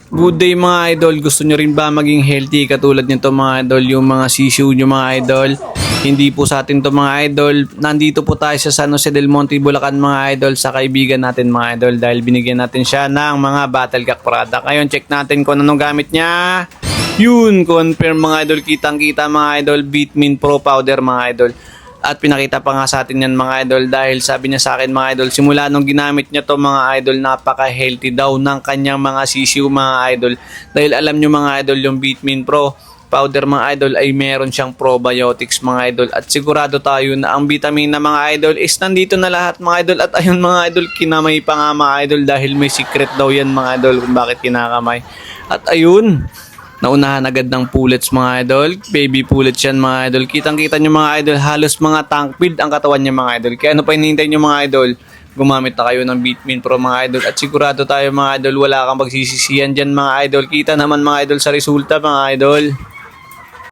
Good day mga idol, gusto nyo rin ba maging healthy katulad nito mga idol, yung mga sisiu nyo mga idol? Hindi po sa atin to mga idol, nandito po tayo sa San Jose del Monte, Bulacan mga idol sa kaibigan natin mga idol dahil binigyan natin siya ng mga Battlecat product. Ngayon check natin kung anong gamit niya. Yun, confirm mga idol, kitang kita mga idol, Bitmin Pro Powder mga idol. At pinakita pa nga sa atin yan mga idol dahil sabi niya sa akin mga idol, simula nung ginamit niya to mga idol, napaka-healthy daw ng kanyang mga sisiu mga idol. Dahil alam niyo mga idol, yung Bitmin Pro Powder mga idol ay meron siyang probiotics mga idol. At sigurado tayo na ang vitamin na mga idol is nandito na lahat mga idol. At ayun mga idol, kinamay pa nga mga idol dahil may secret daw yan mga idol kung bakit kinakamay. At ayun, naunahan agad ng pullets mga idol. Baby pullets yan mga idol. Kitang-kita nyo mga idol, halos mga tank build ang katawan niya mga idol. Kaya ano pa hinihintay nyo mga idol? Gumamit na kayo ng Bitmin Pro mga idol. At sigurado tayo mga idol, wala kang pagsisisihan dyan mga idol. Kita naman mga idol sa resulta mga idol.